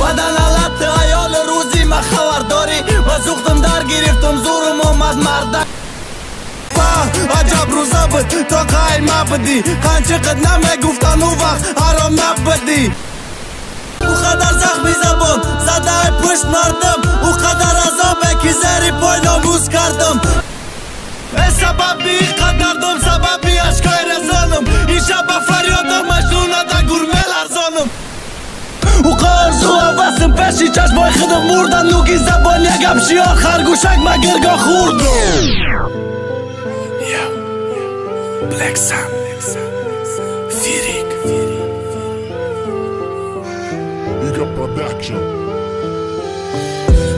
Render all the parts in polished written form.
بدن علت ایال روزی ما خبرداری و زوختم در گرفتم زورم اومد مردم عجب روزا بود تا قایم نبودی قنچه قد نمیگفتن او وقت حرام نبودی او قدر زخمی زبان زده پشت مردم او قدر عذابه که زری پای ناموز کردم سببی قدر دم سببی اشکای رزانم این شب فریادم مجنونه دا گرمه لرزانم او قرض و عوضم پیشی چشمای خودم مردن نوگی زبان یکم شیار خرگوشک مگرگا خوردم Black Sun Firik Iga Production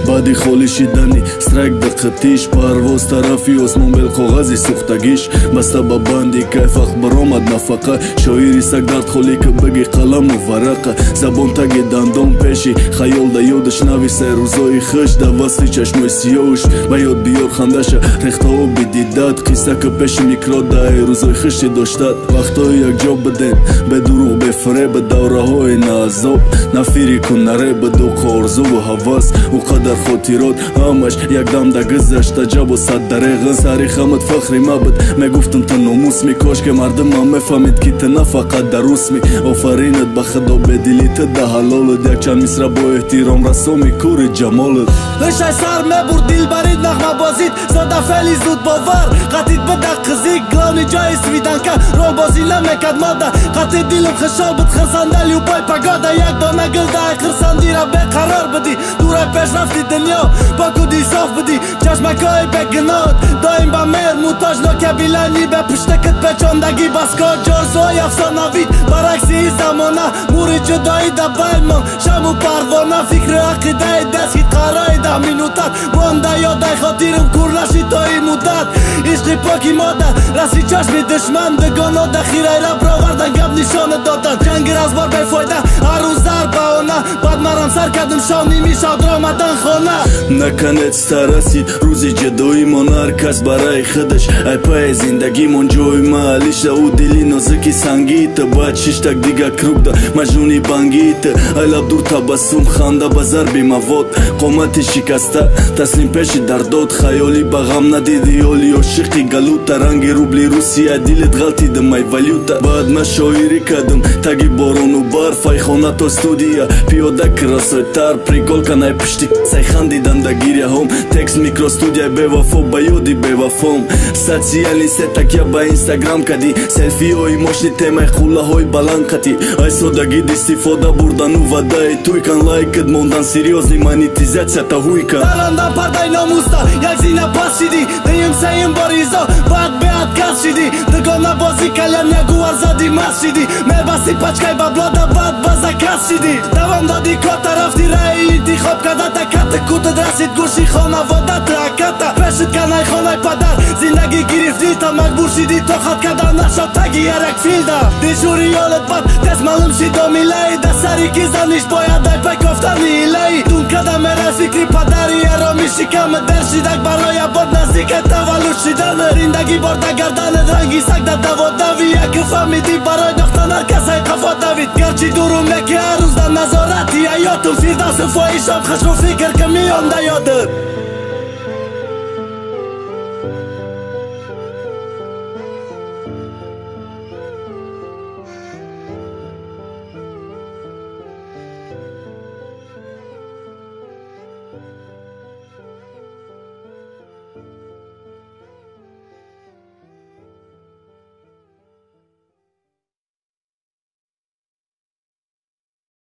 баъди холӣ шидани страйк дақатиш парвоз тарафи осмон белқоғази сӯхтагиш баста ба банди кайфах баромад нафақа шоири сагдард холӣ ка баги қаламу варақа забон таги дандон пеши хаёл да ёдаш нависай рӯзои хыш да васфи чашмои сиёҳуш ба ёд биёр хандаша рехтаоби дидат қисса ка пеши микро даи рӯзои хишти доштад вақтҳои якҷо бидем бедуруғ бефреба давраҳои наазоб нафири кун нареба дуқу орзуву ҳавас у қадар хотирот ҳамаш якдам да гузашт аҷабу саддареға сари хамат фахри мабуд мегуфтам та номусми кошке мардумам мефаҳмид ки та на фақат дарусми офаринат ба худо бедилита да ҳалолат якчанд мисра бо эҳтиром расоми кӯри ҷамолат лишай сар мебурд дилбарид нағмабозид сода фели зуд бовар қатид буда қизик главни ҷои свиданка ролбозӣ намекард мода қатъи дилам хушал буд хирсандалию пой пагода як дона гилдаи хирсандира беқарор будӣ дурай пешрафти дунё покуди соф будӣ чашмакҳои бегунот доим ба мер муҳтоҷ нокабилани бе пуштакат печондагӣ баскор ҷозҳои афсонавид баръакси замона мури ҷудоӣ да баймон шаму парвона фикру ақидаи дастгит қарои да минутат монда ёдай хотирам курлаши то ин муддат ишқи поки мода раси чашми душман дугоно да хираи раб ровардан гап нишона додан ҷанги разбор бефоида ҳаррӯз зар баона баъд марам сар кардам шоними шодромадан хона наконец-то расид рӯзи ҷудоимон ҳар кас барои худаш ай паи зиндагимон ҷои маълишда ӯ дили нозуки сангита баъд шиштак дига крукда маҷнуни бангита ай лабдур табассум ханда ба зарби мавод қомати шикаста таслим пеши дардод хаёли ба ғам надиди ёли ошиқи галута ранги рубли русия дилет ғалтидамай валюта баъд ма шоирӣ кардам таги борону барф ай хона то студия пиёда красотар прикол канай пушти сай хандидан да гиряҳом текст микростудияи бевафо ба ёди бевафом социални сетакя ба инстаграм кади селфиҳои мошни темаи хуллаҳои баландқати ай содагид истифода бурдану вадаи туйкан лайкат мондан серьёзни монетизатсията ҳуйкан дарандан пардаи номуста як зина пас шидӣ дуюм сеюм боризо баъд беат кас шидӣ дугона бозӣ калям ягувар зади маст шидӣ мебасти пачкаи баблода баъд ба закас шидӣ давом додӣ кота рафти раи интихоб кардата ката кутад расид гӯши хонаводат раката пешид канай хонаи падар зиндагӣ гирифтӣ та маҷбур шидӣ тоқат кардан нашод таги ярак филда дежури ёлат бад тест маълум шид омилаи да сари ки заниш бояд ай пай кофтани илаи дун када мерай фикри падари аромиши кама дер шидак барои абод наздикай таваллуд шидана зиндагӣ борда гарданат ранги сагда даводави яку фаҳмидӣ барои нохтан ҳар кас ай қафо давид гарчи дурум меки ҳар рӯз дар назорати ҳаётум фирдавсу фоҳишам хашму фикр ки меёнда ёдат